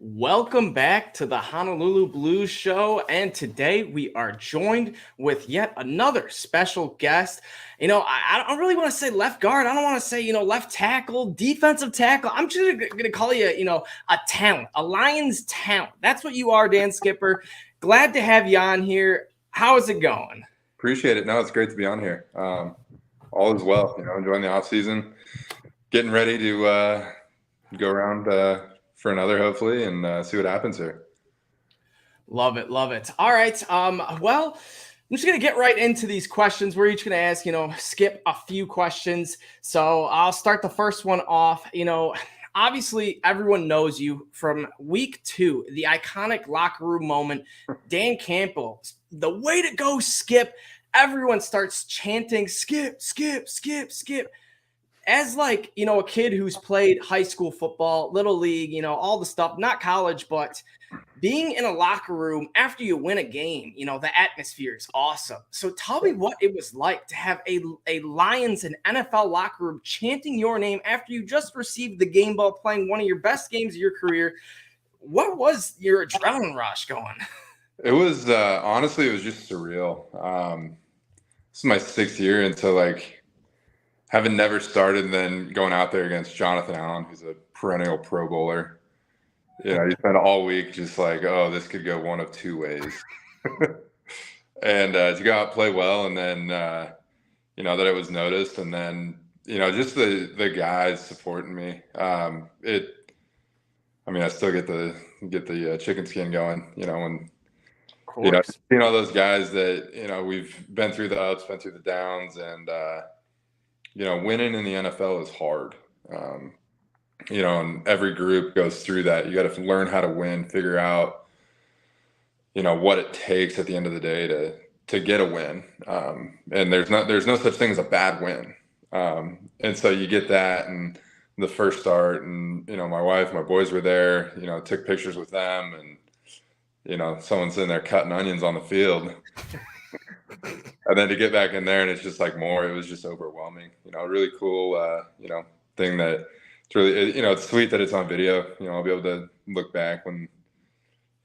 Welcome back to the Honolulu Blues Show. And today we are joined with yet another special guest. I don't really want to say left guard. I don't want to say, left tackle, defensive tackle. I'm just going to call you, a talent, a Lions talent. That's what you are, Dan Skipper. Glad to have you on here. How is it going? Appreciate it. No, it's great to be on here. All is well, enjoying the off season, getting ready to go around for another, hopefully, and see what happens here. Love it. Love it. All right. Well, I'm just going to get right into these questions. We're each going to ask, Skip a few questions. So I'll start the first one off. Obviously everyone knows you from week 2, the iconic locker room moment. Dan Campbell, the way to go, Skip. Everyone starts chanting, Skip, Skip, Skip, Skip. As a kid who's played high school football, little league, all the stuff, not college, but being in a locker room after you win a game, the atmosphere is awesome. So tell me what it was like to have a Lions and NFL locker room chanting your name after you just received the game ball, playing one of your best games of your career. What was your adrenaline rush going? It was honestly, it was just surreal. This is my 6th year, and so having never started and then going out there against Jonathan Allen, who's a perennial Pro Bowler. You spend all week just oh, this could go one of two ways. And to go out and play well, and then, that it was noticed, and then, just the guys supporting me. I still get the chicken skin going, when, seeing all those guys that, we've been through the ups, been through the downs, and, winning in the NFL is hard. And every group goes through that. You got to learn how to win, figure out, what it takes at the end of the day to get a win. And there's no such thing as a bad win. And so you get that, and the first start, and, my wife, my boys were there, took pictures with them, and, someone's in there cutting onions on the field. And then to get back in there, and it's just more, it was just overwhelming, really cool, thing that it's really, it's sweet that it's on video. I'll be able to look back when,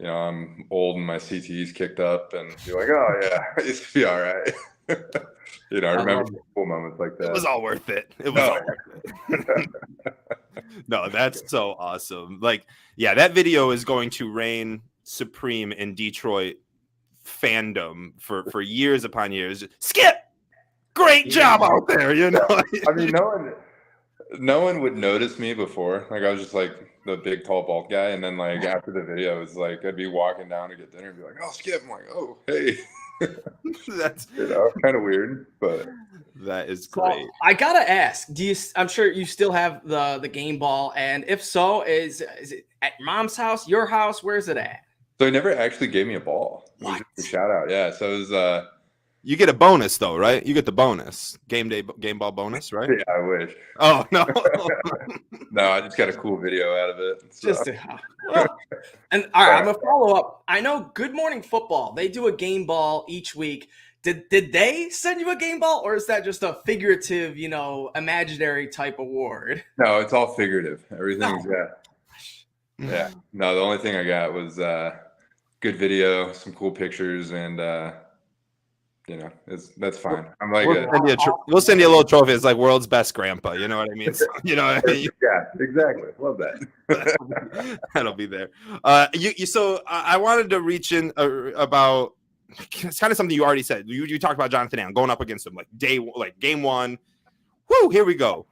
I'm old and my CTE's kicked up and be like, oh yeah, it used to be all right. I remember cool moments like that. It was all worth it. It was all worth it. No, that's so awesome. That video is going to reign supreme in Detroit fandom for years upon years. Skip, great job out there. No one would notice me before. I was just the big tall bald guy, and then after the video, it was I'd be walking down to get dinner and be like, oh, Skip. I'm like, oh, hey. That's kind of weird, but that is great. So, I gotta ask, I'm sure you still have the game ball, and if so, is it at mom's house, your house? Where's it at? So he never actually gave me a ball. What? A shout out. Yeah. So it was you get a bonus though, right? You get the bonus. Game ball bonus, right? Yeah, I wish. Oh no. No, I just got a cool video out of it. So. And all right, I'm gonna follow up. I know Good Morning Football, they do a game ball each week. Did they send you a game ball, or is that just a figurative, imaginary type award? No, it's all figurative. Everything's yeah. No, the only thing I got was good video, some cool pictures, and that's fine. I'm we'll send you a little trophy. It's like world's best grandpa. You know what I mean? Yeah, exactly. Love that. That'll be there. So I wanted to reach in about. It's kind of something you already said. You talked about Jonathan Allen going up against him game one. Whoo, here we go.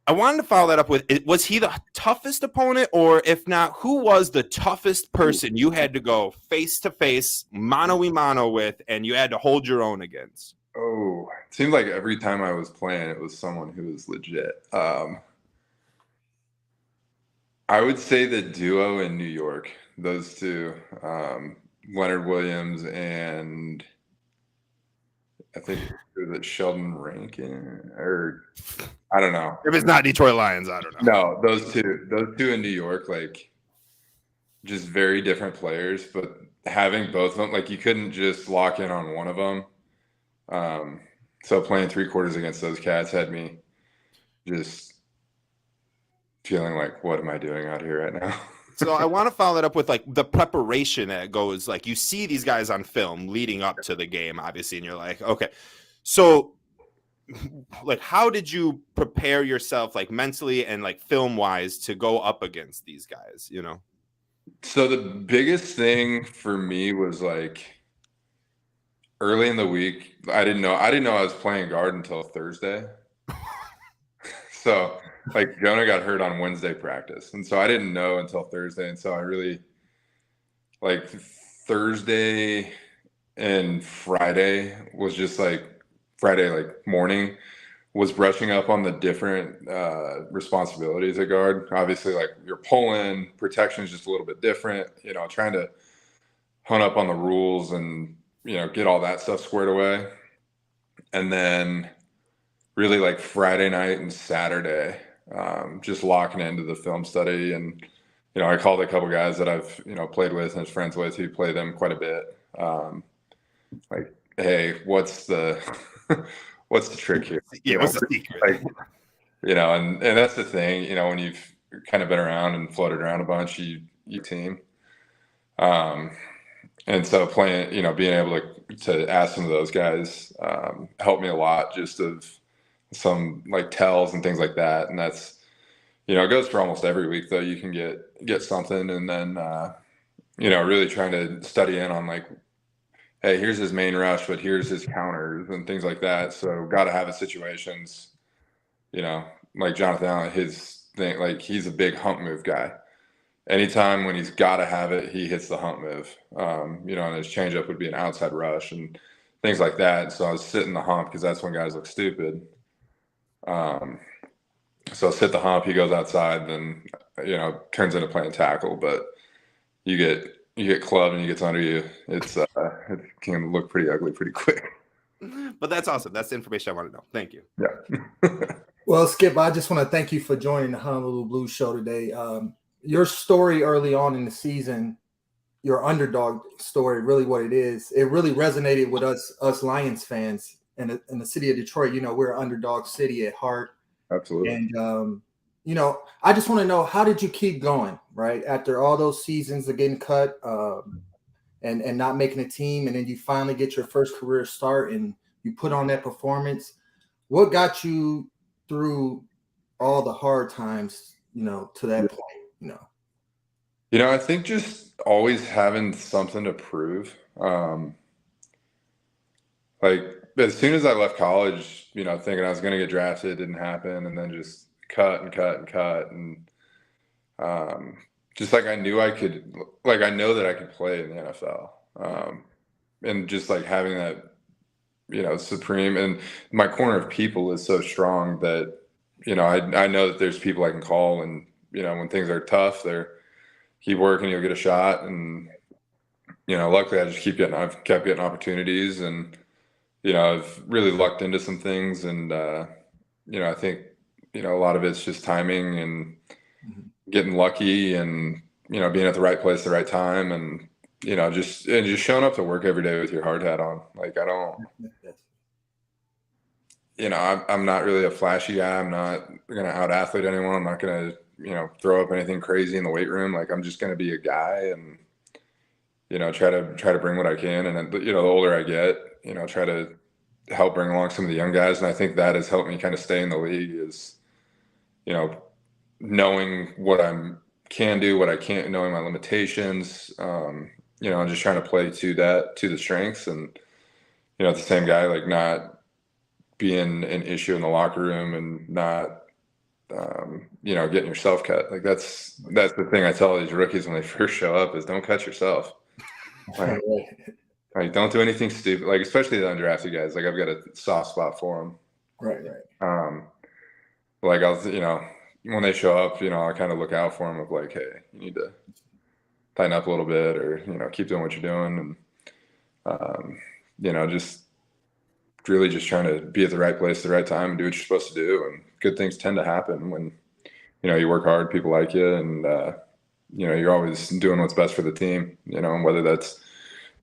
I wanted to follow that up with, was he the toughest opponent, or if not, who was the toughest person you had to go face-to-face, mano-a-mano with, and you had to hold your own against? Oh, it seemed like every time I was playing, it was someone who was legit. I would say the duo in New York, those two, Leonard Williams and I think it was Sheldon Rankin, or I don't know. If it's not Detroit Lions, I don't know. No, those two in New York, just very different players, but having both of them, you couldn't just lock in on one of them. So playing 3 quarters against those cats had me just feeling what am I doing out here right now? So I want to follow that up with like the preparation that goes, like you see these guys on film leading up to the game, obviously, and you're like, okay, so like how did you prepare yourself like mentally and like film wise to go up against these guys, you know? So the biggest thing for me was like early in the week, I didn't know I was playing guard until Thursday. So like Jonah got hurt on Wednesday practice. And so I didn't know until Thursday. And so I really like Thursday and Friday was just like Friday, like morning was brushing up on the different responsibilities at guard. Obviously, like you're pulling, protection is just a little bit different, you know, trying to hone up on the rules and, you know, get all that stuff squared away. And then really like Friday night and Saturday, just locking into the film study. And, you know, I called a couple guys that I've, you know, played with and friends with who play them quite a bit. Like, hey, what's the what's the trick here? Yeah, what's the secret? Like, you know, and that's the thing, you know, when you've kind of been around and floated around a bunch, you team. And so playing, you know, being able to ask some of those guys helped me a lot, just of some like tells and things like that. And that's, you know, it goes for almost every week though. You can get something, and then you know, really trying to study in on like, hey, here's his main rush, but here's his counters and things like that. So got to have his situations, you know, like Jonathan Allen, his thing, like he's a big hump move guy. Anytime when he's got to have it, he hits the hump move. You know, and his changeup would be an outside rush and things like that. So I was sitting the hump because that's when guys look stupid. So sit the hump, he goes outside, then, you know, turns into playing tackle. But you get clubbed and he gets under you. It can look pretty ugly pretty quick. But that's awesome. That's the information I want to know. Thank you. Yeah. Well, Skip, I just want to thank you for joining the Honolulu Blues show today. Your story early on in the season, your underdog story, really what it is, it really resonated with us Lions fans in the city of Detroit. You know, we're an underdog city at heart. Absolutely. And, you know, I just want to know, how did you keep going, right? After all those seasons of getting cut and not making a team, and then you finally get your first career start and you put on that performance. What got you through all the hard times, you know, to that point, you know? You know, I think just always having something to prove. Like as soon as I left college, you know, thinking I was going to get drafted, it didn't happen, and then just cut and cut and cut, and just like I knew I could, like I know that I could play in the NFL, and just like having that, you know, supreme, and my corner of people is so strong that, you know, I know that there's people I can call, and you know, when things are tough, they're keep working, you'll get a shot, and you know, luckily I've kept getting opportunities, and you know, I've really lucked into some things, and you know, I think, you know, a lot of it's just timing and getting lucky, and you know, being at the right place at the right time, and you know, just showing up to work every day with your hard hat on. Like I don't, you know, I'm not really a flashy guy. I'm not gonna out athlete anyone. I'm not gonna, you know, throw up anything crazy in the weight room. Like I'm just gonna be a guy, and you know, try to bring what I can. And then, you know, the older I get, you know, try to help bring along some of the young guys. And I think that has helped me kind of stay in the league, is, you know, knowing what I can do, what I can't, knowing my limitations, you know, and just trying to play to the strengths. And, you know, the same guy, like not being an issue in the locker room, and not, you know, getting yourself cut. Like that's the thing I tell these rookies when they first show up, is don't cut yourself. Like don't do anything stupid. Like especially the undrafted guys. Like I've got a soft spot for them. Right. Like I'll, you know, when they show up, you know, I kind of look out for them of like, hey, you need to tighten up a little bit, or you know, keep doing what you're doing, and you know, just really just trying to be at the right place at the right time and do what you're supposed to do. And good things tend to happen when, you know, you work hard, people like you, and you know, you're always doing what's best for the team, you know, and whether that's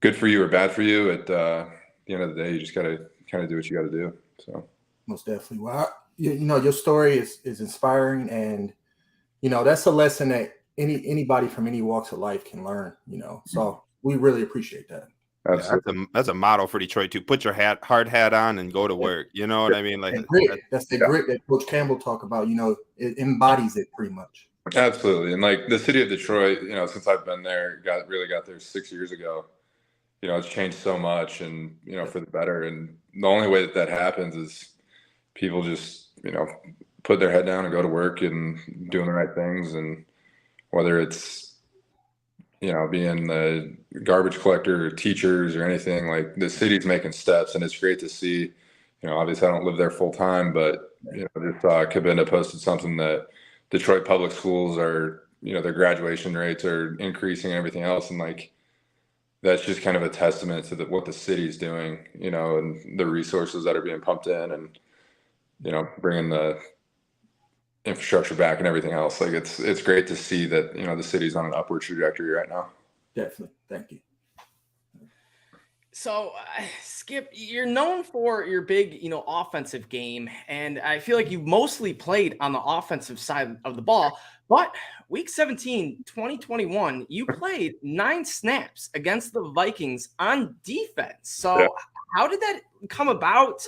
good for you or bad for you, at the end of the day, you just got to kind of do what you got to do. So most definitely. Well, you know, your story is inspiring, and you know, that's a lesson that anybody from any walks of life can learn, So we really appreciate that. Absolutely. Yeah, that's a motto for Detroit too. Put your hard hat on and go to work. You know what I mean? Like that's the grit that Coach Campbell talk about. It embodies it pretty much. Absolutely. And like the city of Detroit, since I've been there, got there 6 years ago. It's changed so much, and for the better. And the only way that happens is people just put their head down and go to work and doing the right things. And whether it's being the garbage collector or teachers or anything, like the city's making steps, and it's great to see. Obviously I don't live there full time, but just Cabinda posted something that Detroit public schools are, their graduation rates are increasing and everything else. And like, that's just kind of a testament to what the city's doing, and the resources that are being pumped in, and, bringing the infrastructure back and everything else. Like it's great to see that, the city's on an upward trajectory right now. Definitely. Thank you. So, Skip, you're known for your big, offensive game, and I feel like you've mostly played on the offensive side of the ball. But week 17, 2021, you played 9 snaps against the Vikings on defense. So, How did that come about?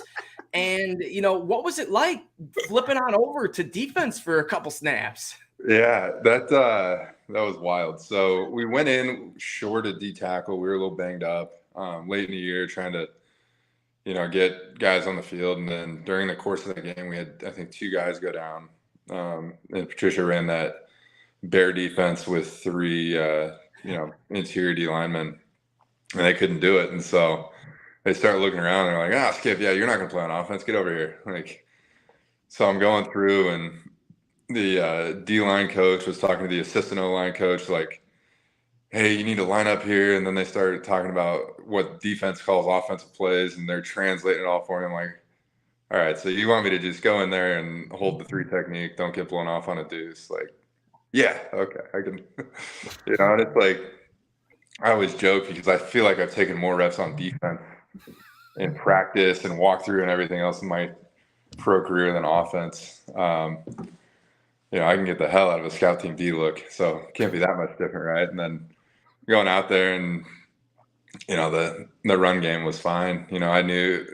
And, what was it like flipping on over to defense for a couple snaps? Yeah, that was wild. So we went in short a D tackle. We were a little banged up late in the year, trying to, get guys on the field. And then during the course of the game, we had, I think, 2 guys go down. And Patricia ran that bear defense with 3, interior D linemen, and they couldn't do it. And so they start looking around and they're like, Skip, yeah, you're not going to play on offense. Get over here. Like, so I'm going through, and the D-line coach was talking to the assistant O-line coach, like, hey, you need to line up here. And then they started talking about what defense calls offensive plays, and they're translating it all for me. I'm like, all right, so you want me to just go in there and hold the 3 technique, don't get blown off on a deuce? Like, yeah, okay, I can. And it's like, I always joke because I feel like I've taken more reps on defense in practice and walkthrough and everything else in my pro career than offense. I can get the hell out of a scout team D look, so it can't be that much different, right? And then going out there, and the run game was fine. I knew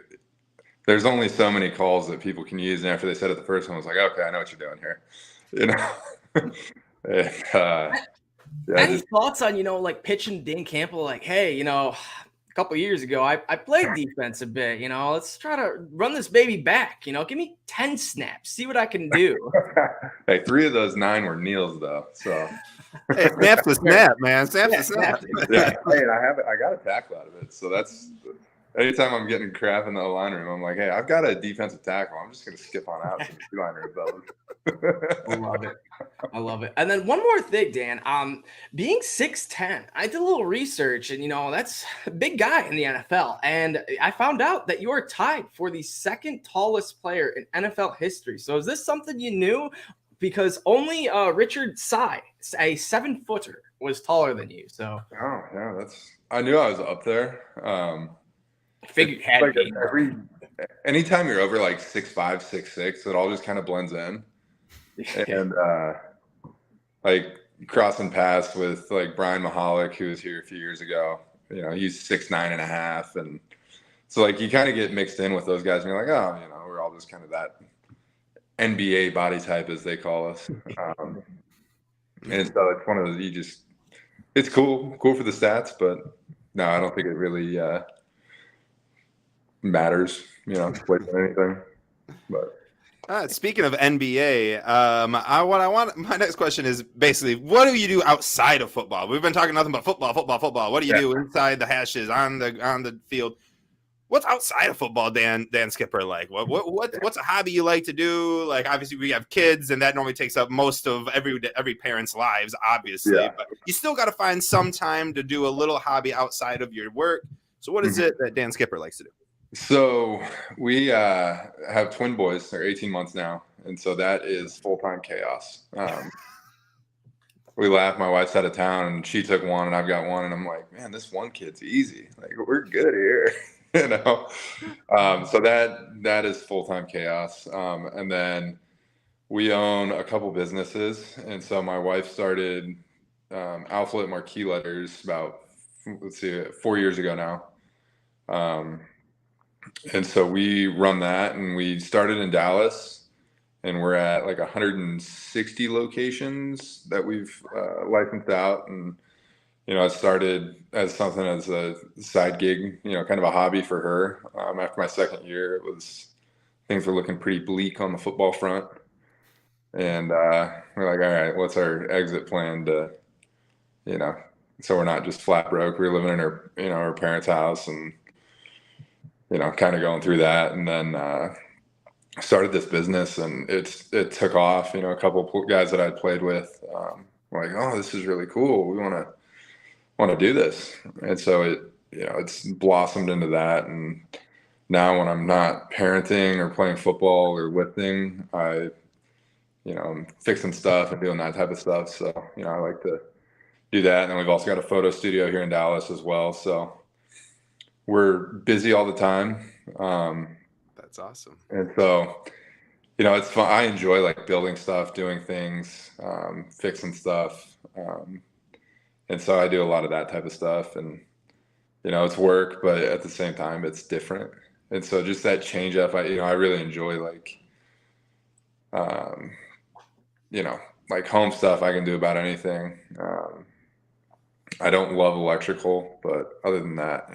there's only so many calls that people can use, and after they said it the first one, I was like, okay, I know what you're doing here. And, Any thoughts on like pitching Dan Campbell, like, hey, a couple years ago, I played defense a bit. Let's try to run this baby back. Give me 10 snaps, see what I can do. Hey, 3 of those 9 were kneels, though. So hey, snap's a snap, man. Snap's a snap. Yeah, hey, and I got a tackle out of it. So that's anytime I'm getting crap in the line room, I'm like, hey, I've got a defensive tackle. I'm just gonna skip on out to the D-line room. I love it. And then one more thing, Dan. Being 6'10", I did a little research, and that's a big guy in the NFL. And I found out that you are tied for the 2nd tallest player in NFL history. So is this something you knew? Because only Richard Sy, a 7-footer, was taller than you. So yeah, I knew I was up there. I figured you had like to be. Anytime you're over like 6'5", 6'6", it all just kind of blends in. And like crossing paths with like Brian Mahalik, who was here a few years ago, he's 6'9.5", and so like you kind of get mixed in with those guys, and you're like, oh, we're all just kind of that NBA body type, as they call us. And so it's one of those, it's cool for the stats, but no, I don't think it really matters, more than anything. But speaking of NBA, my next question is basically, what do you do outside of football? We've been talking nothing but football. What do you do inside the hashes on the field? What's outside of football, Dan Skipper? Like, what's a hobby you like to do? Like, obviously we have kids, and that normally takes up most of every parent's lives, obviously. Yeah. But you still got to find some time to do a little hobby outside of your work. So, what is it that Dan Skipper likes to do? So we have twin boys. They're 18 months now, and so that is full-time chaos. We laugh. My wife's out of town, and she took one, and I've got one, and I'm like, man, this one kid's easy. Like, we're good here. So that is full-time chaos. And then we own a couple businesses, and so my wife started Outlet Marquee Letters about, let's see, 4 years ago now. And so we run that, and we started in Dallas, and we're at like 160 locations that we've licensed out. And it started as something, as a side gig, kind of a hobby for her. After my second year, things were looking pretty bleak on the football front. And we're like, all right, what's our exit plan so we're not just flat broke. We were living in our parents' house, and, kind of going through that. And then started this business, and it took off. A couple of guys that I'd played with were like, oh, this is really cool. We want to do this. And so it's blossomed into that. And now when I'm not parenting or playing football or lifting, I'm fixing stuff and doing that type of stuff. So, I like to do that. And then we've also got a photo studio here in Dallas as well. So we're busy all the time. That's awesome. And so, it's fun. I enjoy like building stuff, doing things, fixing stuff. And so I do a lot of that type of stuff, and, it's work, but at the same time, it's different. And so just that change up, I really enjoy like, like home stuff. I can do about anything. I don't love electrical, but other than that,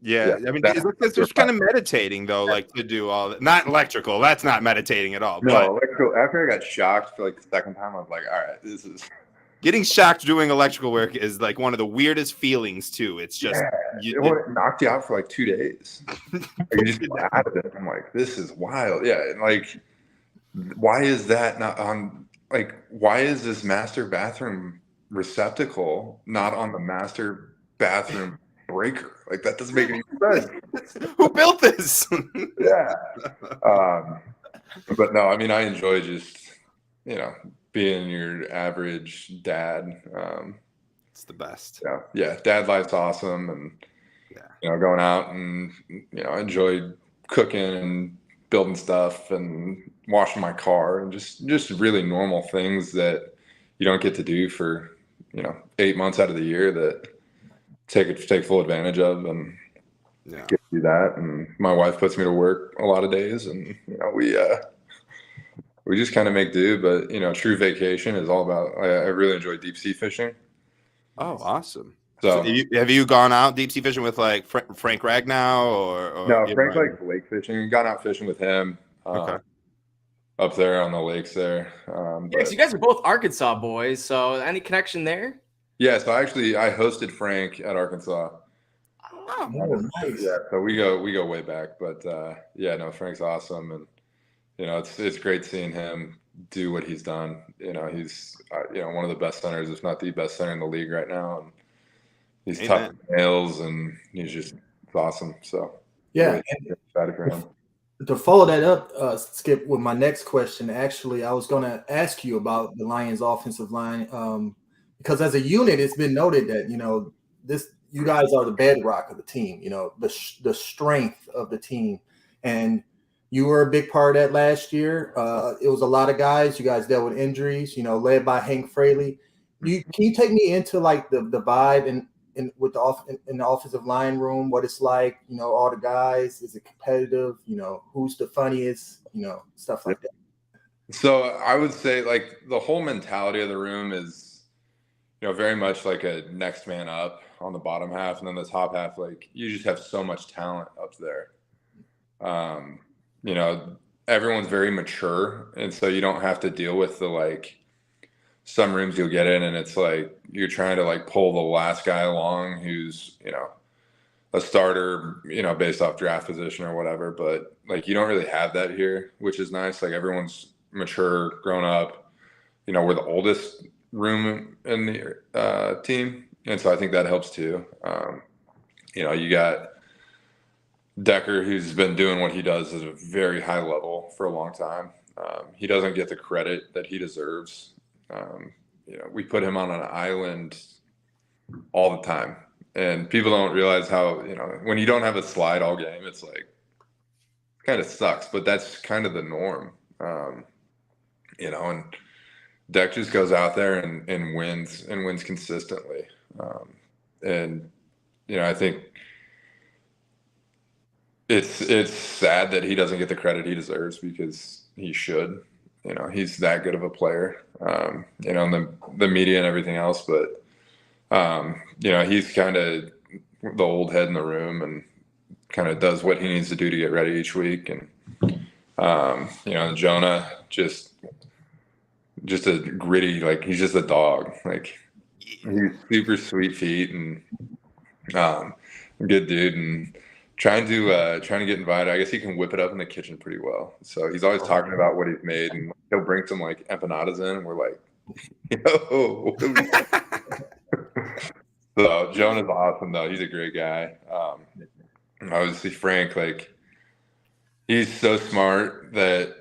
Yeah, I mean, it's just kind of meditating though, like to do all that. Not electrical. That's not meditating at all. No, but electrical. After I got shocked for like the second time, I was like, all right, this is. Getting shocked doing electrical work is like one of the weirdest feelings too. It's just it knocked you out for like 2 days. You just get out of it. I'm like, this is wild. Yeah, and like, why is that not on? Like, why is this master bathroom receptacle not on the master bathroom breaker? Like, that doesn't make any sense. Who built this? Yeah. But no, I mean, I enjoy just, being your average dad. It's the best. Yeah. Dad life's awesome. And, going out and, enjoy cooking and building stuff and washing my car and just really normal things that you don't get to do for, 8 months out of the year that take full advantage of, and get to do that. And my wife puts me to work a lot of days, and, we just kind of make do. But, true vacation is all about, I really enjoy deep sea fishing. Oh, awesome. So have you gone out deep sea fishing with like Frank Ragnow or no, Frank likes lake fishing. Gone out fishing with him. Okay. Up there on the lakes there. Yeah, so you guys are both Arkansas boys. So any connection there? Yeah, so I hosted Frank at Arkansas. Oh, nice. Yeah, so we go way back. But Frank's awesome, and it's great seeing him do what he's done. He's one of the best centers, if not the best center in the league right now, and he's tough as nails, and it's awesome. So yeah, really excited for him. To follow that up, Skip, with my next question, actually, I was going to ask you about the Lions' offensive line, because as a unit, it's been noted that you guys are the bedrock of the team. The strength of the team, and you were a big part of that last year. It was a lot of guys. You guys dealt with injuries, led by Hank Fraley. Can you take me into like the vibe in the offensive line room, what it's like, all the guys? Is it competitive? Who's the funniest? Stuff like that. So I would say like the whole mentality of the room is, very much like a next man up on the bottom half, and then the top half, like you just have so much talent up there. Everyone's very mature, and so you don't have to deal with the like some rooms you'll get in and it's like you're trying to like pull the last guy along who's a starter based off draft position or whatever, but like you don't really have that here, which is nice. Like everyone's mature, grown up. We're the oldest room in the team, and so I think that helps too. You got Decker, who's been doing what he does at a very high level for a long time. He doesn't get the credit that he deserves. We put him on an island all the time, and people don't realize how, when you don't have a slide all game, it's like kind of sucks, but that's kind of the norm. and Deck just goes out there and wins consistently. And I think it's sad that he doesn't get the credit he deserves, because he should. He's that good of a player. And the media and everything else, but he's kind of the old head in the room and kind of does what he needs to do to get ready each week. And and Jonah just a gritty, like, he's just a dog. Like, he's super sweet feet and good dude, and trying to get invited. I guess he can whip it up in the kitchen pretty well. So he's always talking about what he's made, and he'll bring some like empanadas in, and we're like, yo. So Jonah's awesome though. He's a great guy. Obviously Frank, like, he's so smart that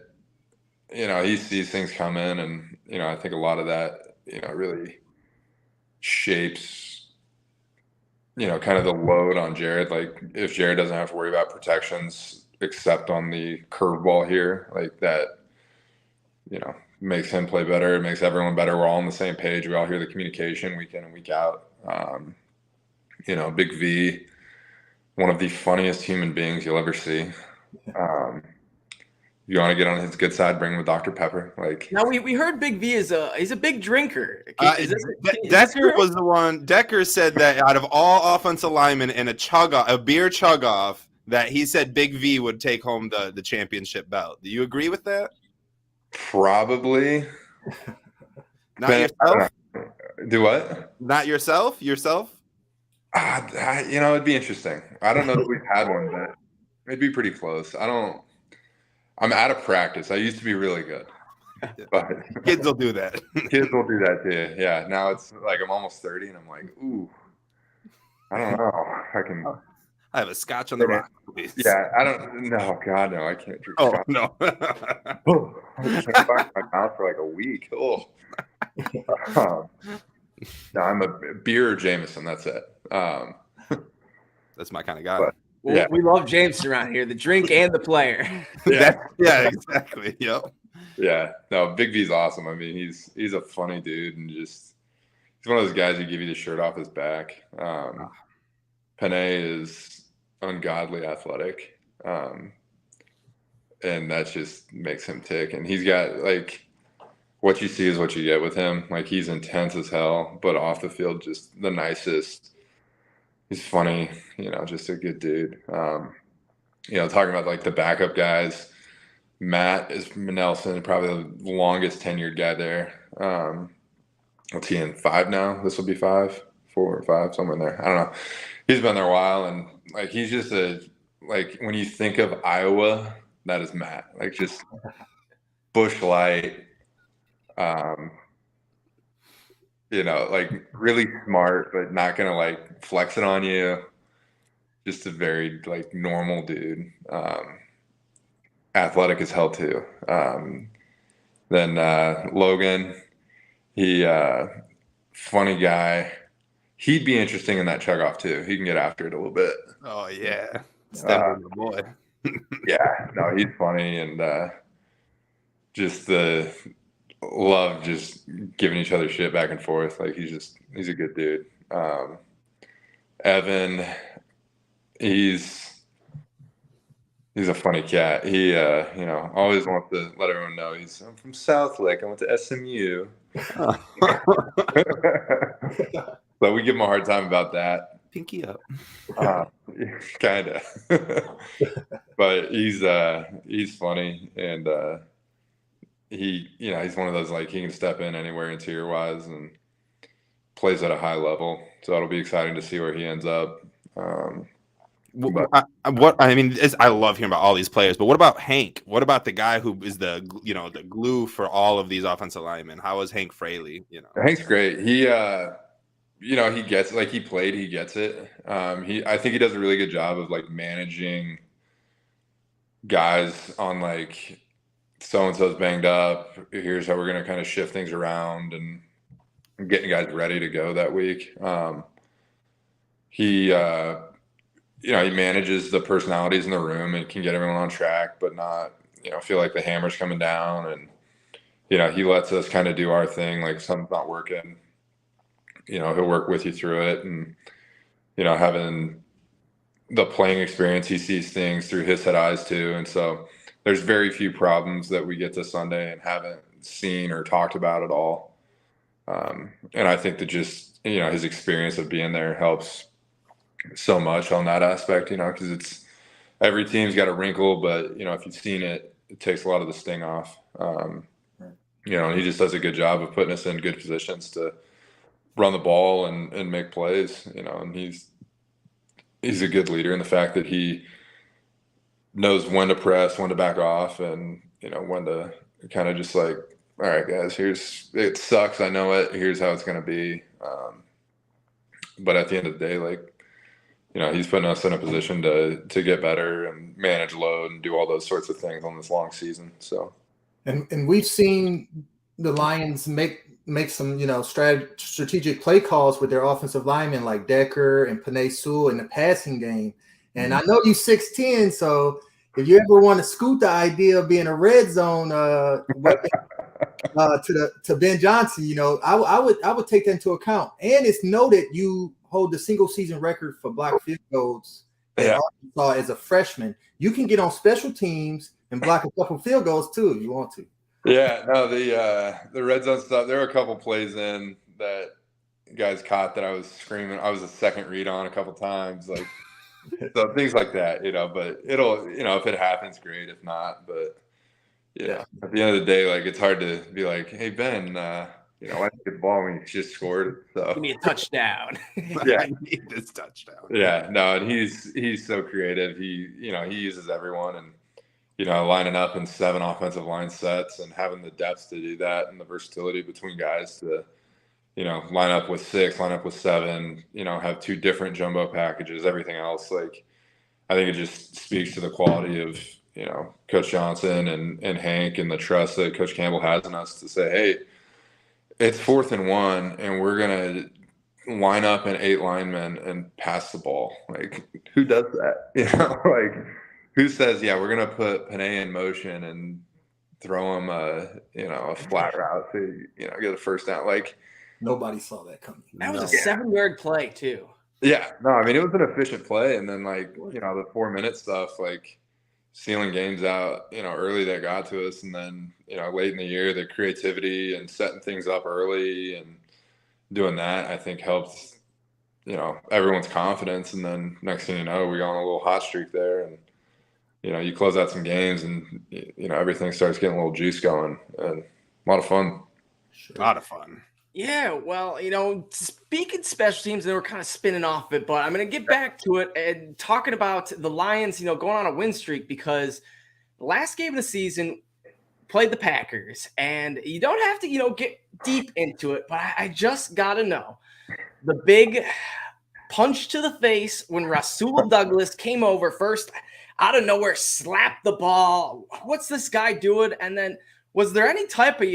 he sees things coming, and I think a lot of that really shapes kind of the load on Jared. Like, if Jared doesn't have to worry about protections except on the curveball here, like, that makes him play better. It makes everyone better. We're all on the same page. We all hear the communication week in and week out. Big V, one of the funniest human beings you'll ever see. You want to get on his good side, bring him a Dr. Pepper. Like, now we heard Big V he's a big drinker. Decker was the one. Decker said that out of all offensive linemen in a beer chug off, that he said Big V would take home the championship belt. Do you agree with that? Probably. Not yourself? Do what? Not yourself? Yourself? It'd be interesting. I don't know if we've had one, but it'd be pretty close. I'm out of practice. I used to be really good. But kids will do that. Kids will do that to you. Yeah. Now it's like I'm almost 30 and I'm like, ooh, I don't know. I have a scotch on the rock, please. Yeah. No, God, no. I can't drink scotch. Oh, no. I can't find my mouth for like a week. Oh. No, I'm a beer or Jameson. That's it. That's my kind of guy. But, well, we love James around here, the drink and the player. Yeah, exactly. Yep. Yeah. No, Big V's awesome. I mean, he's a funny dude, and he's one of those guys who give you the shirt off his back. Panay is ungodly athletic. And that just makes him tick. And he's got, like, what you see is what you get with him. Like, he's intense as hell, but off the field, just the nicest. He's funny, just a good dude. Talking about like the backup guys, Matt is Nelson, probably the longest tenured guy there. What's he in, 5 now? This will be 5, 4 or 5, somewhere in there. I don't know. He's been there a while, and like, he's just when you think of Iowa, that is Matt. Like, just Bush Light. Like, really smart, but not gonna like flex it on you. Just a very like normal dude. Athletic as hell too. Then Logan, he funny guy. He'd be interesting in that chug off too. He can get after it a little bit. Oh yeah, the boy. Yeah, no, he's funny, and just the love just giving each other shit back and forth. Like, he's a good dude. Evan, he's a funny cat. He always wants to let everyone know I'm from Southlake. I went to SMU. So we give him a hard time about that. Pinky up. Kind of. But he's funny, and he's one of those, like, he can step in anywhere interior wise and plays at a high level. So it'll be exciting to see where he ends up. I love hearing about all these players, but what about Hank? What about the guy who is the glue for all of these offensive linemen? How is Hank Fraley? Hank's great. He he gets, like, he gets it. I think he does a really good job of like managing guys on, like, so-and-so's banged up. Here's how we're going to kind of shift things around and getting guys ready to go that week. He manages the personalities in the room and can get everyone on track, but not, feel like the hammer's coming down. And he lets us kind of do our thing. Like if something's not working, he'll work with you through it. And, having the playing experience, he sees things through his head eyes too. And so there's very few problems that we get to Sunday and haven't seen or talked about at all. And I think that just, his experience of being there helps so much on that aspect, because it's every team's got a wrinkle, but, if you've seen it, it takes a lot of the sting off. And he just does a good job of putting us in good positions to run the ball and make plays, and he's a good leader in the fact that he knows when to press, when to back off, and, when to kind of just like, all right, guys, it sucks. I know it. Here's how it's going to be. But at the end of the day, like, he's putting us in a position to get better and manage load and do all those sorts of things on this long season. So, and we've seen the Lions make some, strategic play calls with their offensive linemen like Decker and Panay Sewell in the passing game. And I know you 6'10", so if you ever want to scoot the idea of being a red zone weapon to Ben Johnson, I would take that into account. And it's noted you hold the single season record for block field goals at Arkansas as a freshman. You can get on special teams and block a couple field goals too if you want to. Yeah, no, the red zone stuff. There were a couple plays in that guys caught that I was screaming. I was a second read on a couple times, like so things like that, But it'll, if it happens, great. If not, but yeah, at the end of the day, like it's hard to be like, hey Ben, why didn't you get the ball when you just scored? So Give me a touchdown. Yeah, I need this touchdown. Yeah, no, and he's so creative. He uses everyone and lining up in 7 offensive line sets and having the depth to do that and the versatility between guys to line up with 6, line up with 7, have 2 different jumbo packages, everything else. Like I think it just speaks to the quality of Coach Johnson and Hank and the trust that Coach Campbell has in us to say, hey, it's 4th and 1 and we're gonna line up in 8 linemen and pass the ball. Like who does that? Like who says, yeah, we're gonna put Panay in motion and throw him a flat route to get a first down? Like nobody saw that coming. That was a 7-yard play too. Yeah, no, I mean it was an efficient play, and then like the 4-minute stuff, like sealing games out, early that got to us, and then late in the year the creativity and setting things up early and doing that I think helped everyone's confidence, and then next thing you know we got on a little hot streak there, and you close out some games and everything starts getting a little juice going and a lot of fun. A lot of fun. Yeah, well, speaking special teams, they were kind of spinning off it, but I'm going to get back to it and talking about the Lions, going on a win streak, because the last game of the season played the Packers, and you don't have to, get deep into it, but I just got to know the big punch to the face when Rasul Douglas came over first out of nowhere, slapped the ball. What's this guy doing? And then was there any type of,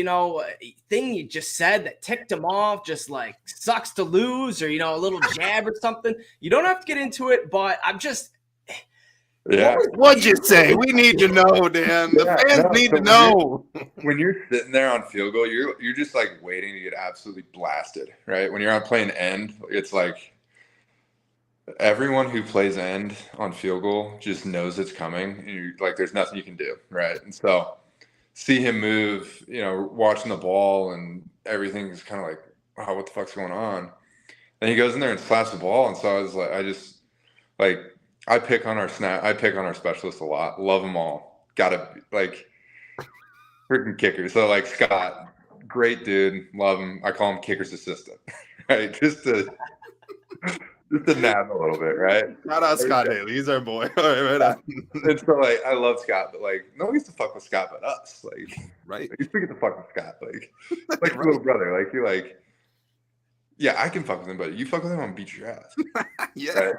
thing you just said that ticked him off, just like sucks to lose, or, a little jab or something? You don't have to get into it, but I'm just. Yeah. What'd you say? We need to know, Dan. The fans need to know. When you're sitting there on field goal, you're just like waiting to get absolutely blasted, right? When you're on playing end, it's like everyone who plays end on field goal just knows it's coming, and you're like, there's nothing you can do, right? And so see him move, watching the ball and everything's kind of like, wow, what the fuck's going on? And he goes in there and slaps the ball. And so I was like, I pick on our specialists a lot. Love them all. Gotta like freaking kickers. So like Scott, great dude. Love him. I call him kicker's assistant, right? Just to nab a little bit, right? Shout out Scott Haley. He's our boy. All right, right on. And so like I love Scott, but like no one gets to fuck with Scott but us. Like right. You still get to fuck with Scott. Like your little brother. Like you're like, yeah, I can fuck with him, but you fuck with him, I'm gonna beat your ass. Yeah. Right?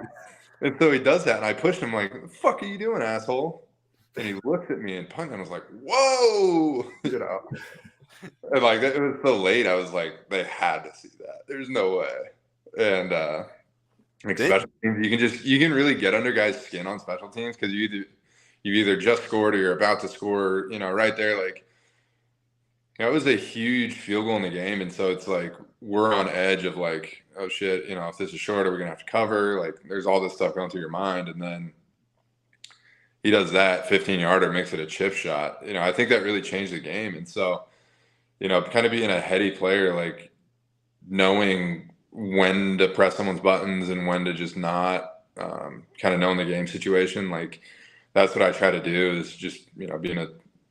And so he does that, and I pushed him like, "What the fuck are you doing, asshole?" And he looked at me and punched, and I was like, "Whoa!" And like it was so late, I was like, they had to see that. There's no way. And like special teams, you can really get under guys' skin on special teams because you either just scored or you're about to score. Right there, like That was a huge field goal in the game, and so it's like we're on edge of like, oh shit, if this is short, are we gonna have to cover? Like, there's all this stuff going through your mind, and then he does that 15-yarder, makes it a chip shot. I think that really changed the game, and so kind of being a heady player, like knowing when to press someone's buttons and when to just not, kind of knowing the game situation, like that's what I try to do is just being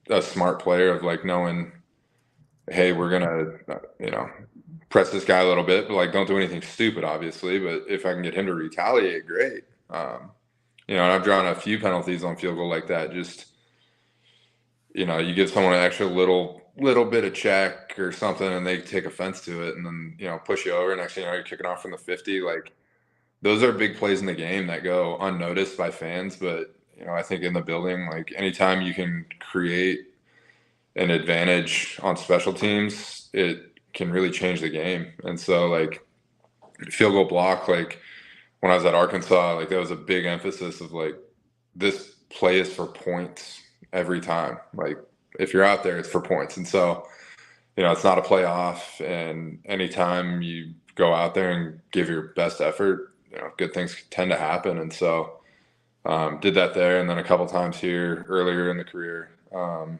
a smart player of like knowing, hey, we're gonna, press this guy a little bit, but like don't do anything stupid, obviously. But if I can get him to retaliate, great. And I've drawn a few penalties on field goal like that. Just you give someone an extra little bit of check or something, and they take offense to it, and then push you over. Next thing you know, you're kicking off from the 50. Like those are big plays in the game that go unnoticed by fans, but I think in the building, like anytime you can create an advantage on special teams, it can really change the game. And so like field goal block, like when I was at Arkansas, like that was a big emphasis of like this play is for points every time. Like if you're out there, it's for points. And so, it's not a playoff, and anytime you go out there and give your best effort, good things tend to happen. And so did that there, and then a couple times here earlier in the career. I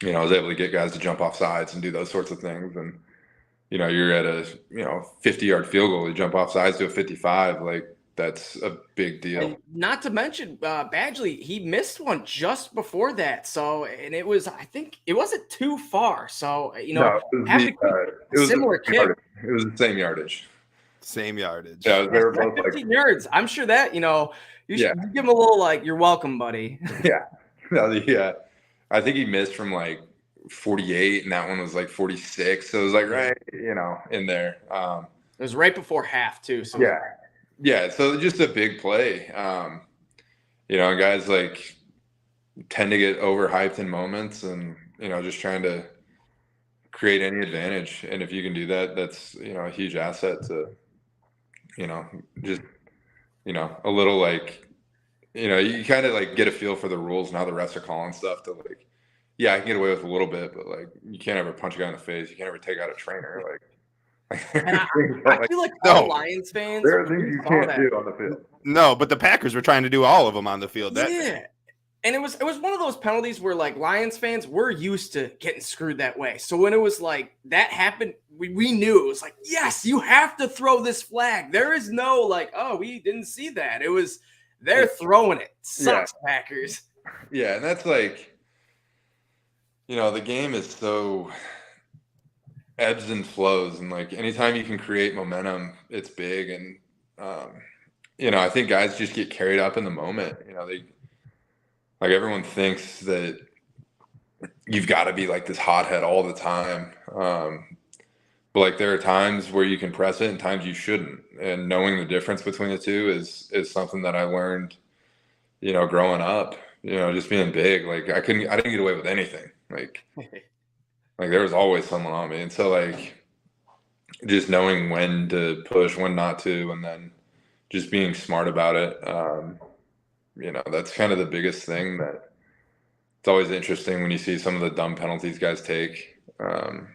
was able to get guys to jump off sides and do those sorts of things. And, you're at a, 50-yard field goal, you jump off sides to a 55, like that's a big deal. And not to mention, Badgley, he missed one just before that. So, and it was, I think it wasn't too far. So, No, it was similar kick. It was the same yardage. Same yardage. Yeah, they were both 15 yards. I'm sure that, you should give him a little like, you're welcome, buddy. Yeah. No, yeah. I think he missed from like 48, and that one was like 46. So it was like right, in there. It was right before half too. So yeah. So just a big play. And guys like tend to get overhyped in moments, and just trying to create any advantage. And if you can do that, that's a huge asset to just a little like you kind of like get a feel for the rules and how the refs are calling stuff to like, yeah, I can get away with a little bit, but like you can't ever punch a guy in the face. You can't ever take out a trainer. and I feel like all Lions fans, there are things you can't do on the field. No, but the Packers were trying to do all of them on the field. Yeah. And it was one of those penalties where like Lions fans, we're used to getting screwed that way. So when it was like that happened, we knew it was like, yes, you have to throw this flag. There is no like, oh, we didn't see that. It was they're throwing it. Sucks, Packers. Yeah, and that's like, the game is so ebbs and flows, and like anytime you can create momentum, it's big. And I think guys just get carried up in the moment. They like everyone thinks that you've got to be like this hothead all the time. But like there are times where you can press it and times you shouldn't. And knowing the difference between the two is something that I learned, growing up, just being big. Like I didn't get away with anything. Like there was always someone on me. And so like just knowing when to push, when not to, and then just being smart about it. That's kind of the biggest thing that it's always interesting when you see some of the dumb penalties guys take. And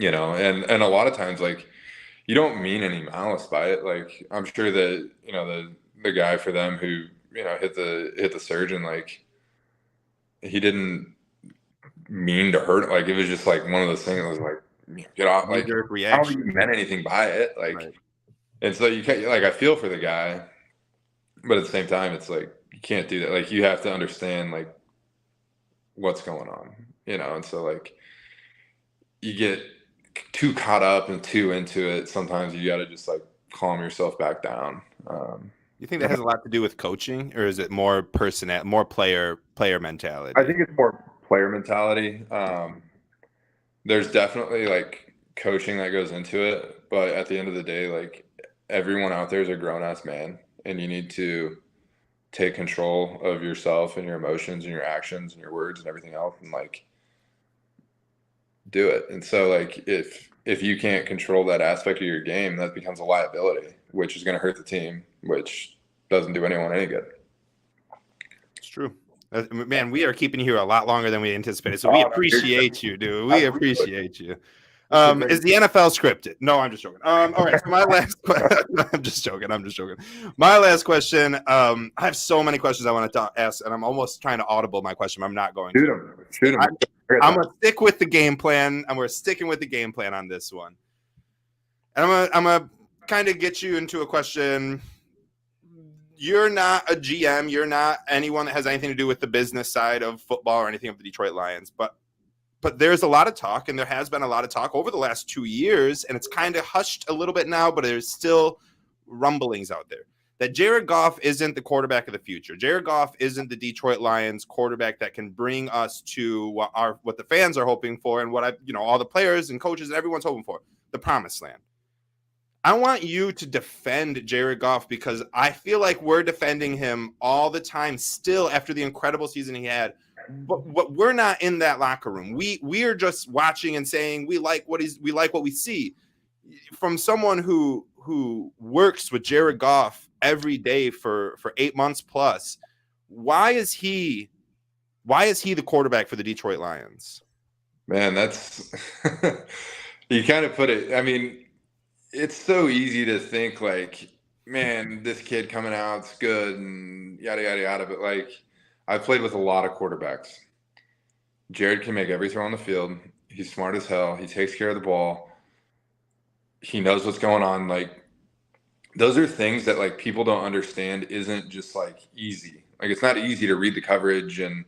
a lot of times like you don't mean any malice by it. Like I'm sure that, the guy for them who, hit the surgeon, like he didn't mean to hurt. Like it was just like one of those things that was like, get off, like I don't think you meant anything by it. Like, right. And so you can't, like, I feel for the guy, but at the same time, it's like, you can't do that. Like you have to understand like what's going on, and so like you get too caught up and too into it. Sometimes you got to just like calm yourself back down. You think that has a lot to do with coaching, or is it more more player mentality? I think it's more player mentality. There's definitely like coaching that goes into it, but at the end of the day, like everyone out there is a grown ass man, and you need to take control of yourself and your emotions and your actions and your words and everything else, and like do it. And so like if you can't control that aspect of your game, that becomes a liability, which is going to hurt the team, which doesn't do anyone any good. It's true. Man, we are keeping you here a lot longer than we anticipated, so we appreciate you, dude. We appreciate you. Is the NFL scripted? No, I'm just joking. All right, so my last I'm just joking. My last question. I have so many questions I want to ask, and I'm almost trying to audible my question. I'm not going to. Shoot him. I'm gonna stick with the game plan, and we're sticking with the game plan on this one. And I'm gonna kind of get you into a question. You're not a GM. You're not anyone that has anything to do with the business side of football or anything of the Detroit Lions, but there's a lot of talk, and there has been a lot of talk over the last 2 years, and it's kind of hushed a little bit now, but there's still rumblings out there that Jared Goff isn't the quarterback of the future. Jared Goff isn't the Detroit Lions quarterback that can bring us to what the fans are hoping for, and what all the players and coaches and everyone's hoping for, the promised land. I want you to defend Jared Goff, because I feel like we're defending him all the time still after the incredible season he had. But we're not in that locker room. We are just watching and saying we like what we see. From someone who works with Jared Goff every day for 8 months plus, why is he the quarterback for the Detroit Lions? Man, that's you kind of put it. I mean, it's so easy to think like, man, this kid coming out's good and yada yada yada. But like, I've played with a lot of quarterbacks. Jared can make every throw on the field. He's smart as hell. He takes care of the ball. He knows what's going on. Like, those are things that like people don't understand. Isn't just like easy. Like, it's not easy to read the coverage and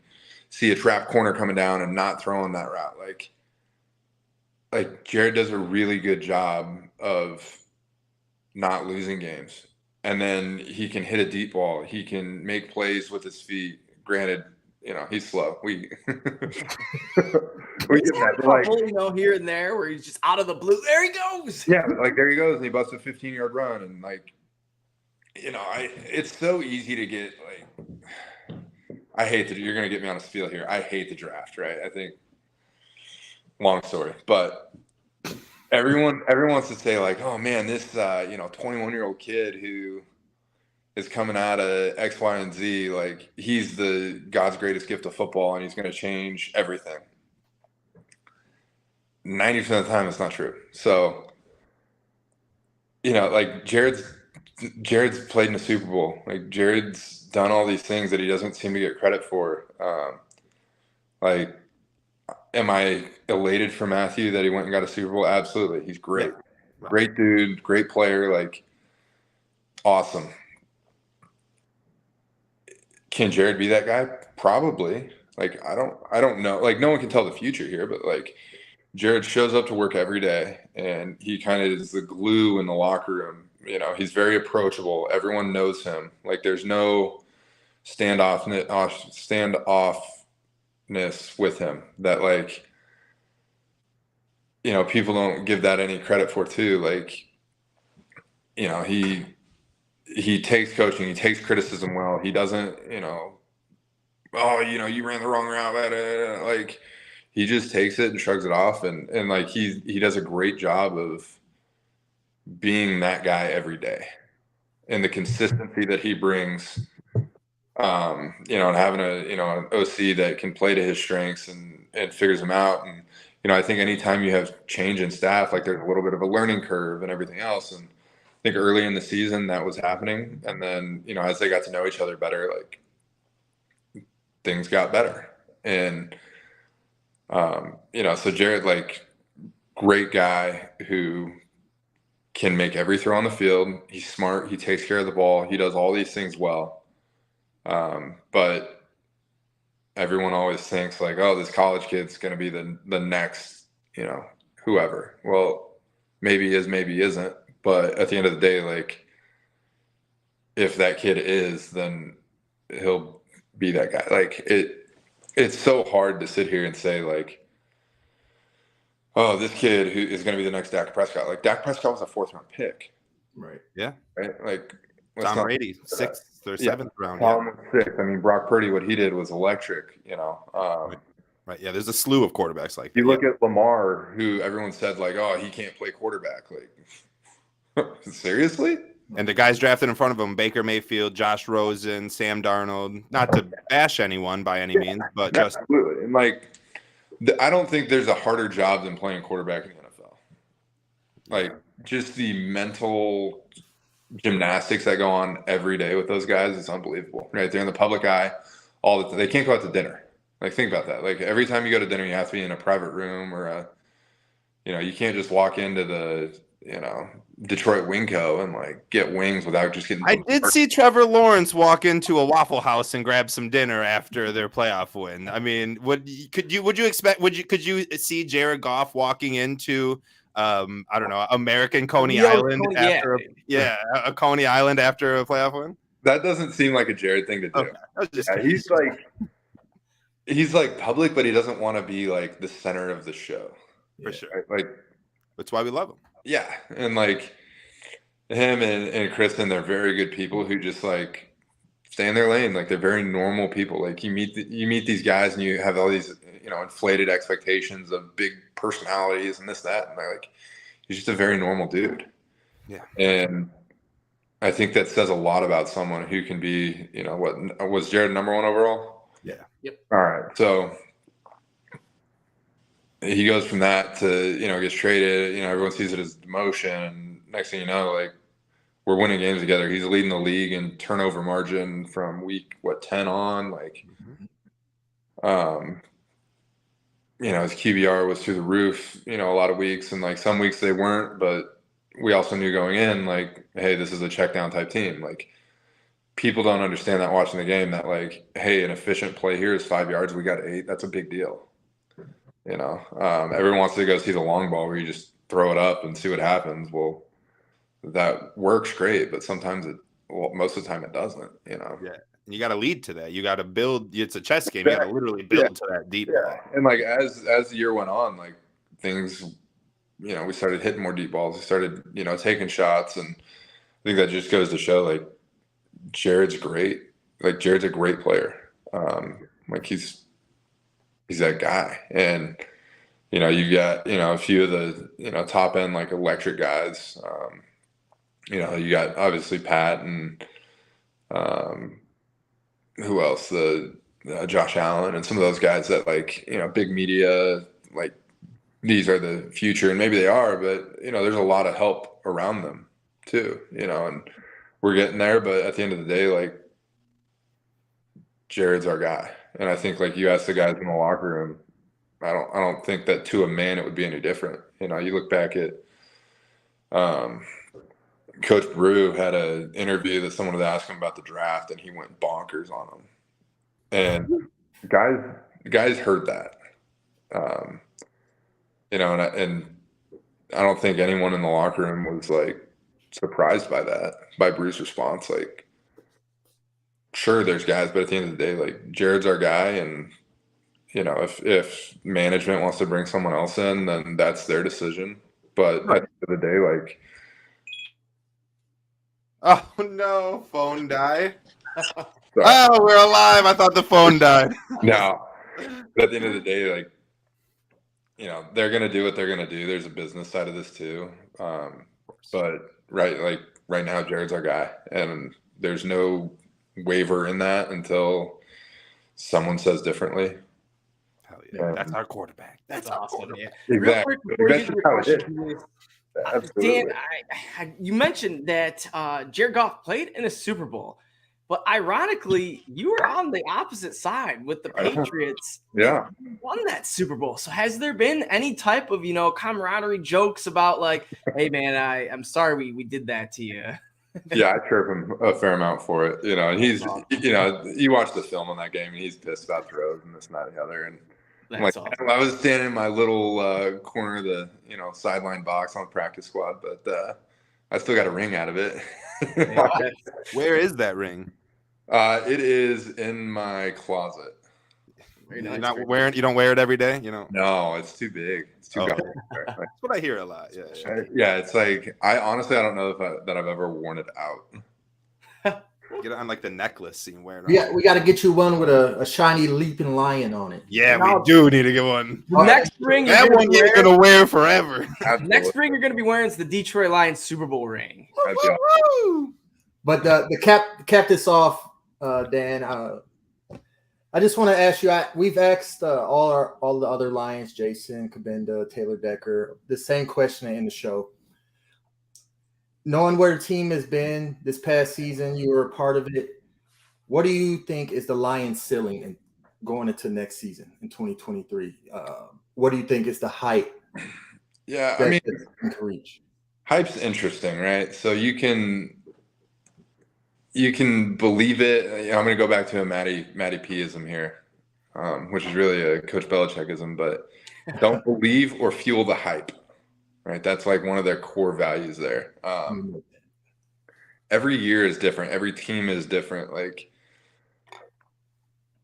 see a trap corner coming down and not throwing that route. Like Jared does a really good job of not losing games. And then he can hit a deep ball. He can make plays with his feet. Granted, he's slow. We get that. But Couple, here and there where he's just out of the blue. There he goes. Yeah, but like there he goes, and he busts a 15-yard run, and like, it's so easy to get like. I hate that you're gonna get me on a spiel here. I hate the draft, right? I think. Long story, but everyone wants to say like, oh man, this 21-year-old kid who is coming out of X, Y, and Z, like he's the God's greatest gift of football, and he's going to change everything. 90% of the time, it's not true. So, like Jared's played in a Super Bowl. Like Jared's done all these things that he doesn't seem to get credit for. Like, am I elated for Matthew that he went and got a Super Bowl? Absolutely. He's great. Yeah. Great dude, great player, like awesome. Can Jared be that guy? Probably. Like, I don't know. Like, no one can tell the future here, but like Jared shows up to work every day, and he kind of is the glue in the locker room. He's very approachable. Everyone knows him. Like, there's no standoffness with him that like, people don't give that any credit for too. Like, he takes coaching, he takes criticism well. He doesn't, you ran the wrong route. Like, he just takes it and shrugs it off. And like, he does a great job of being that guy every day, and the consistency that he brings, and having an OC that can play to his strengths and figures them out. And, I think anytime you have change in staff, like there's a little bit of a learning curve and everything else. And I think early in the season that was happening. And then, as they got to know each other better, like things got better. And, so Jared, like, great guy who can make every throw on the field. He's smart. He takes care of the ball. He does all these things well. But everyone always thinks like, oh, this college kid's going to be the next, whoever. Well, maybe he is, maybe he isn't. But at the end of the day, like, if that kid is, then he'll be that guy. Like, it's so hard to sit here and say like, oh, this kid who is going to be the next Dak Prescott. Like, Dak Prescott was a 4th-round pick. Right. Yeah. Right. Like, Tom Brady, 6th or 7th round. Yeah. 6th. I mean, Brock Purdy, what he did was electric, Right. Yeah. There's a slew of quarterbacks like you look at Lamar, who everyone said like, oh, he can't play quarterback. Like, seriously? And the guys drafted in front of him, Baker Mayfield, Josh Rosen, Sam Darnold, not to bash anyone by any means, but just absolutely. And I don't think there's a harder job than playing quarterback in the NFL. Like just the mental gymnastics that go on every day with those guys is unbelievable. Right? They're in the public eye they can't go out to dinner. Like think about that. Like every time you go to dinner, you have to be in a private room or you can't just walk into the, Detroit Winco and get wings without just getting. I did see Trevor Lawrence walk into a Waffle House and grab some dinner after their playoff win. I mean, could you see Jared Goff walking into I don't know, American Coney Island after a Coney Island after a playoff win? That doesn't seem like a Jared thing to do. Okay. He's public, but he doesn't want to be the center of the show. For sure. Right? That's why we love him. Yeah. And him and Kristen, they're very good people who just stay in their lane. They're very normal people. You meet these guys and you have all these, inflated expectations of big personalities and this, that. And he's just a very normal dude. Yeah. And I think that says a lot about someone who can be, what was Jared number 1 overall? Yeah. Yep. All right. So he goes from that to, gets traded, everyone sees it as demotion. Next thing you know, we're winning games together. He's leading the league in turnover margin from week 10 on. His QBR was through the roof, a lot of weeks, and some weeks they weren't, but we also knew going in, hey, this is a check down type team. People don't understand that watching the game that hey, an efficient play here is 5 yards. We got 8. That's a big deal. Everyone wants to go see the long ball where you just throw it up and see what happens. Well, that works great, but sometimes most of the time it doesn't, Yeah. You got to lead to that. You got to build. It's a chess game. You got to literally build to that deep ball. And as the year went on, things, we started hitting more deep balls. We started, taking shots. And I think that just goes to show Jared's great. Jared's a great player. He's that guy. And, you got, a few of the, top end, electric guys. You got obviously Pat and who else? The Josh Allen and some of those guys that big media, these are the future, and maybe they are, but there's a lot of help around them too, and we're getting there. But at the end of the day, Jared's our guy. And I think you ask the guys in the locker room, I don't think that to a man it would be any different. You look back at Coach Brew had an interview that someone had asked him about the draft, and he went bonkers on him. And guys heard that. And I don't think anyone in the locker room was surprised by that, by Brew's response. Sure, there's guys, but at the end of the day, Jared's our guy, and if management wants to bring someone else in, then that's their decision. But at the end of the day, oh no, phone died. Oh, we're alive. I thought the phone died. No, but at the end of the day, they're gonna do what they're gonna do. There's a business side of this too. But right now, Jared's our guy, and there's no waver in that until someone says differently. Hell yeah, that's our quarterback. That's awesome. Yeah. Exactly. Real quick before you get to your question, Dan, you mentioned that Jared Goff played in a Super Bowl, but ironically, you were on the opposite side with the Patriots. Yeah, won that Super Bowl. So has there been any type of camaraderie jokes about hey man, I'm sorry we did that to you? Yeah, I chirp him a fair amount for it, and he's, you watch the film on that game, and he's pissed about throws and this and that and the other, and awesome. I was standing in my little corner of the, sideline box on the practice squad, but I still got a ring out of it. Where is that ring? It is in my closet. You're not wearing. You don't wear it every day. No, it's too big. It's too gaudy. That's what I hear a lot. Yeah. It's I honestly don't know that I've ever worn it out. Get it on the necklace scene wearing. Yeah, we got to get you one with a shiny leaping lion on it. Yeah, we do need to get one. Next ring, that one you're gonna wear forever. Next ring you're gonna be wearing is the Detroit Lions Super Bowl ring. That'd be awesome. But the cap this off, Dan. I just want to ask you. We've asked all the other Lions, Jason, Kabinda, Taylor Decker, the same question in the show. Knowing where the team has been this past season, you were a part of it. What do you think is the Lions' ceiling and going into next season in 2023? What do you think is the height? Yeah, that I mean, they can reach? hype's interesting, right? So you can believe it. I'm going to go back to a Matty P-ism here, which is really a Coach Belichickism, but don't believe or fuel the hype, right? That's like one of their core values there. Every year is different. Every team is different. Like,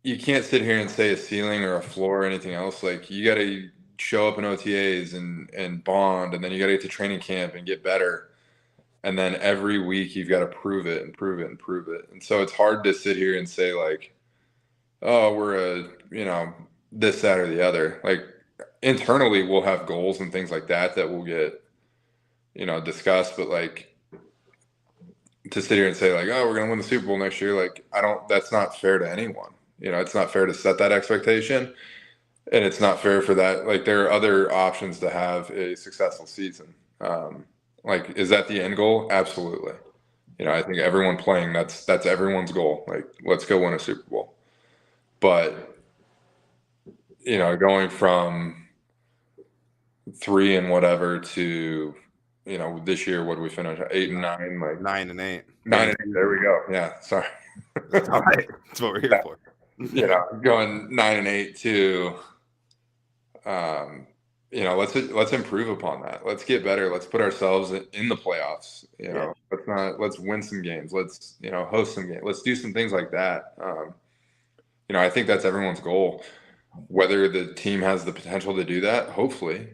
you can't sit here and say a ceiling or a floor or anything else. Like, you got to show up in OTAs and bond, and then you got to get to training camp and get better. And then every week you've got to prove it and prove it and prove it. And so it's hard to sit here and say like, oh, we're this, that, or the other. Like, internally we'll have goals and things like that will get, discussed. But like, to sit here and say like, oh, we're going to win the Super Bowl next year. Like, that's not fair to anyone. It's not fair to set that expectation. And it's not fair for that. Like, there are other options to have a successful season. Like, is that the end goal? Absolutely. I think everyone playing, that's everyone's goal. Like, let's go win a Super Bowl. But, going from 3 and whatever to, this year, what did we finish? 8 and 9, like 9 and 8. 9 and 8. There we go. Yeah. Sorry. All right. That's what we're here for. Going 9 and 8 to, let's improve upon that. Let's get better. Let's put ourselves in the playoffs. Let's win some games. Let's, host some games. Let's do some things like that. I think that's everyone's goal. Whether the team has the potential to do that, hopefully.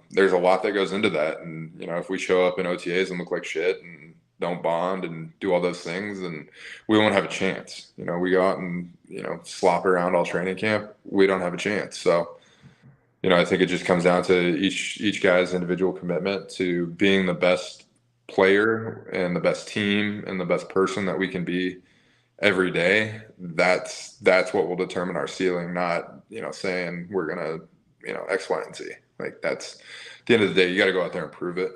There's a lot that goes into that. And, if we show up in OTAs and look like shit and don't bond and do all those things, then we won't have a chance. We go out and, slop around all training camp. We don't have a chance. So, I think it just comes down to each guy's individual commitment to being the best player and the best team and the best person that we can be every day. That's what will determine our ceiling, not, saying we're going to, X, Y, and Z. Like, that's at the end of the day, you got to go out there and prove it.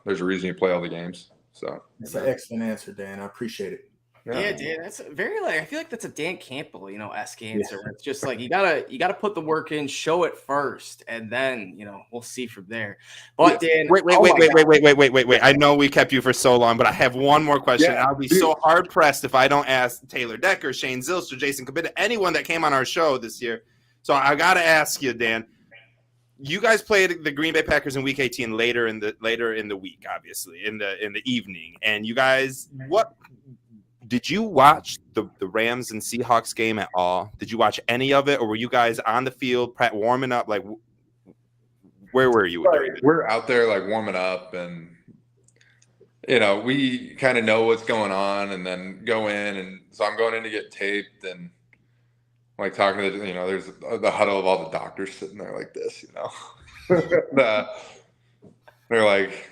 There's a reason you play all the games. So it's an excellent answer, Dan. I appreciate it. Yeah, Dan, that's very I feel like that's a Dan Campbell, esque answer. Yeah. It's just like you gotta put the work in, show it first, and then we'll see from there. But Dan, wait. I know we kept you for so long, but I have one more question. Yeah, I'll be so hard pressed if I don't ask Taylor Decker, Shane Zilster, Jason Kabinda, anyone that came on our show this year. So I gotta ask you, Dan. You guys played the Green Bay Packers in Week 18 later in the week, obviously in the evening, and you guys Did you watch the Rams and Seahawks game at all? Did you watch any of it, or were you guys on the field warming up? Like, where were you? We're out there like warming up, and we kind of know what's going on, and then go in, and so I'm going in to get taped, and like talking to there's the huddle of all the doctors sitting there like this, they're like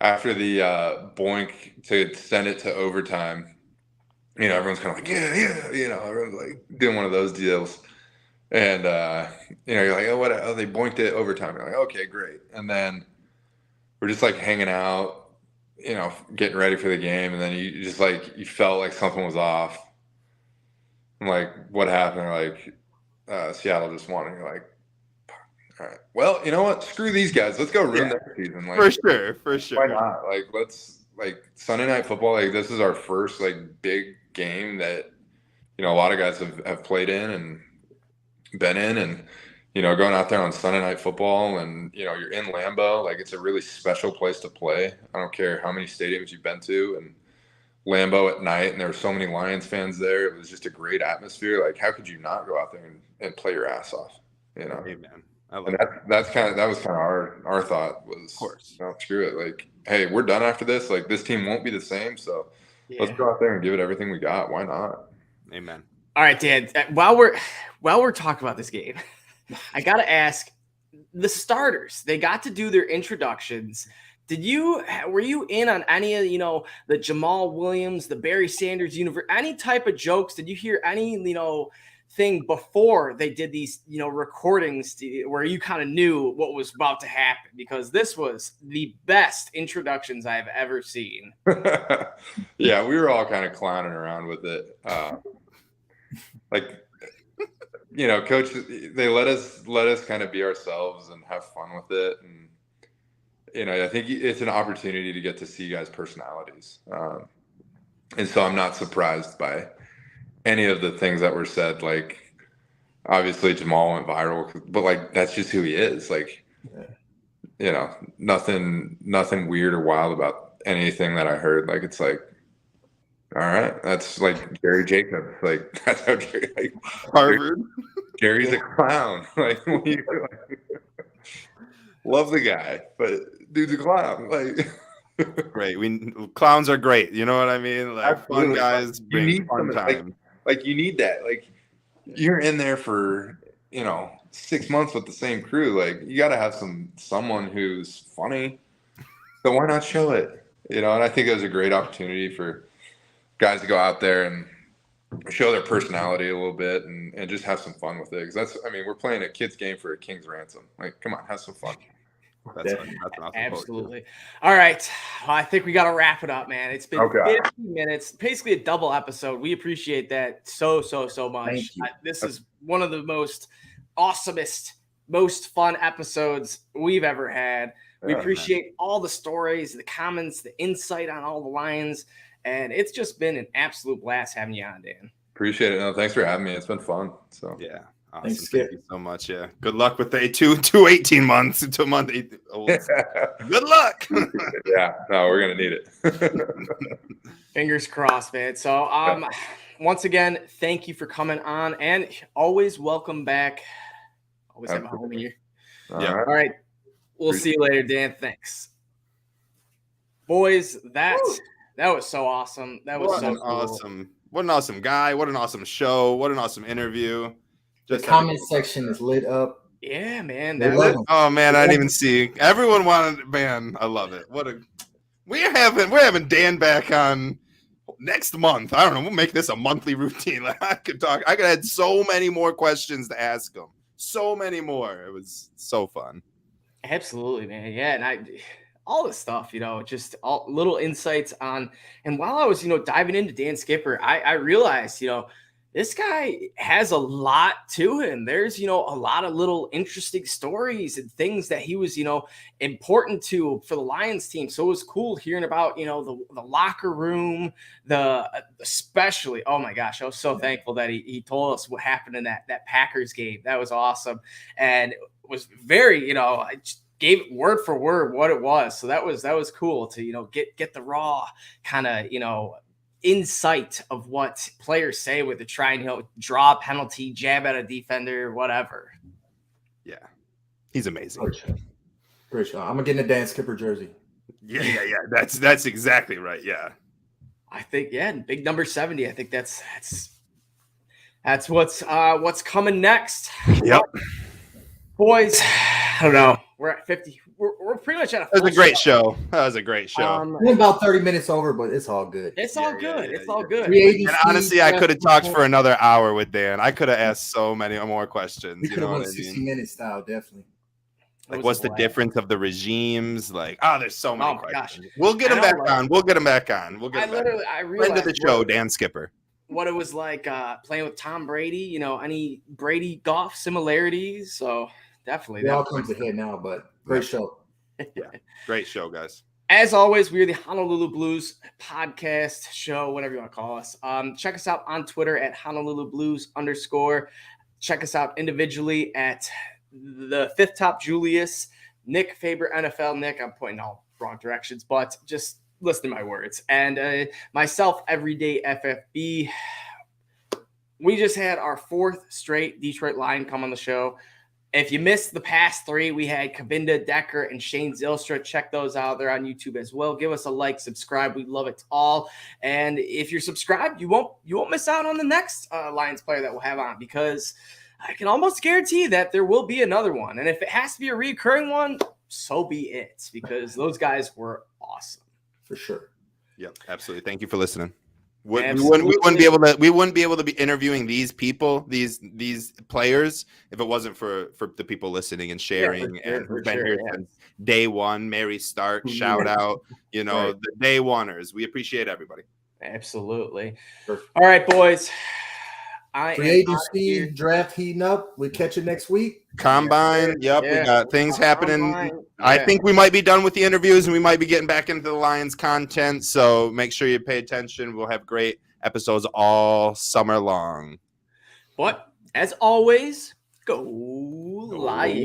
after the boink to send it to overtime. Everyone's kind of like, yeah, everyone's like doing one of those deals. And, you're like, oh, they boinked it overtime. You're like, okay, great. And then we're just like hanging out, getting ready for the game. And then you just like, you felt like something was off. I'm like, what happened? Like, Seattle just won. And you're like, all right, well, you know what? Screw these guys. Let's go ruin their season. Like, for sure. Why not? Like, let's Sunday Night Football. Like, this is our first big game that a lot of guys have played in and been in, and going out there on Sunday Night Football, and you're in Lambeau. Like, it's a really special place to play. I don't care how many stadiums you've been to, and Lambeau at night, and there were so many Lions fans there. It was just a great atmosphere. Like, how could you not go out there and play your ass off? Amen. And that was kind of our thought was, of course, screw it. Like, hey, we're done after this. Like, this team won't be the same. So let's go out there and give it everything we got. Why not? Amen. All right, Dan. While we're talking about this game, I gotta ask the starters. They got to do their introductions. were you in on any of, the Jamal Williams, the Barry Sanders universe, any type of jokes? Did you hear any, thing before they did these, recordings where you kind of knew what was about to happen? Because this was the best introductions I've ever seen. Yeah, we were all kind of clowning around with it. Coach, they let us kind of be ourselves and have fun with it. And, I think it's an opportunity to get to see guys' personalities. And so I'm not surprised by any of the things that were said. Like, obviously Jamal went viral, but like, that's just who he is. Like, nothing weird or wild about anything that I heard. Like, it's like, all right, that's like Jerry Jacobs. Like, that's how Harvard. Jerry's a clown. Like, love the guy, but dude's a clown. Like, great. Clowns are great. You know what I mean? Like, absolutely. Fun guys bring fun time. Like, you need that. Like, you're in there for 6 months with the same crew. Like, you got to have someone who's funny. So why not show it? And I think it was a great opportunity for guys to go out there and show their personality a little bit and just have some fun with it. Because we're playing a kid's game for a king's ransom. Like, come on, have some fun. That's awesome. Absolutely. All right. I think we got to wrap it up, man. It's been 15 minutes, basically a double episode. We appreciate that so much. This is one of the most awesomest, most fun episodes we've ever had. We appreciate all the stories, the comments, the insight on all the lines. And it's just been an absolute blast having you on, Dan. Appreciate it. No, thanks for having me. It's been fun. So yeah. Awesome. Thanks, Thank you so much. Yeah. Good luck with the 18 months to a month. Good luck. Yeah. No, we're going to need it. Fingers crossed, man. So once again, thank you for coming on and always welcome back. Always have a home here. Yeah. All right. We'll see you later, Dan. Thanks. Boys, that was so awesome. That was so cool. What an awesome guy. What an awesome show. What an awesome interview. The comment section is lit up. Yeah, man. Oh man, I didn't even see. Everyone wanted. Man, I love it. We're having Dan back on next month. I don't know. We'll make this a monthly routine. Like, I could add so many more questions to ask him. So many more. It was so fun. Absolutely, man. Yeah, and all this stuff, just all little insights on. And while I was, diving into Dan Skipper, I realized, this guy has a lot to him. There's, a lot of little interesting stories and things that he was, important to for the Lions team. So it was cool hearing about, the locker room, especially, oh my gosh, I was so thankful that he told us what happened in that Packers game. That was awesome. And it was very, I just gave it word for word what it was. So that was cool to, get the raw kind of, insight of what players say with the try and draw a penalty, jab at a defender, whatever. Yeah, he's amazing. Great show. I'm gonna get in a Dan Skipper jersey. Yeah. That's exactly right. Yeah, I think big number 70. I think that's what's coming next. Yep, boys. I don't know. We're at 50. We're pretty much at a. That was a great show. That was a great show. We're about 30 minutes over, but it's all good. It's all good. It's all good. And honestly, I could have talked for another hour with Dan. I could have asked so many more questions. We could have went 60 minutes style, definitely. Like, what's the difference of the regimes? Like, there's so many questions. Gosh. We'll get him back on. We'll get him back on. I realized friend of the show, Dan Skipper. What it was like playing with Tom Brady. Any Brady golf similarities? So. Definitely. It all comes ahead now, but great show. Yeah, great show, guys. As always, we are the Honolulu Blues podcast show, whatever you want to call us. Check us out on Twitter at Honolulu Blues _. Check us out individually at the Fifth Top Julius, Nick Faber NFL. Nick, I'm pointing all wrong directions, but just listen to my words. And myself, Everyday FFB. We just had our 4th straight Detroit Lion come on the show. If you missed the past 3, we had Kavinda Decker and Shane Zylstra. Check those out. They're on YouTube as well. Give us a like, subscribe. We love it all. And if you're subscribed, you won't miss out on the next Lions player that we'll have on, because I can almost guarantee that there will be another one. And if it has to be a recurring one, so be it, because those guys were awesome. For sure. Yep, absolutely. Thank you for listening. We Absolutely. wouldn't be able to be interviewing these people, these players, if it wasn't for the people listening and sharing and who've been here since day one. Mary Stark, shout out, the day oneers. We appreciate everybody. Absolutely. Perfect. All right, boys. Free agency draft heating up. We catch you next week. Combine. Yep, we got things happening. I think we might be done with the interviews and we might be getting back into the Lions content. So make sure you pay attention. We'll have great episodes all summer long. But as always, go Lions.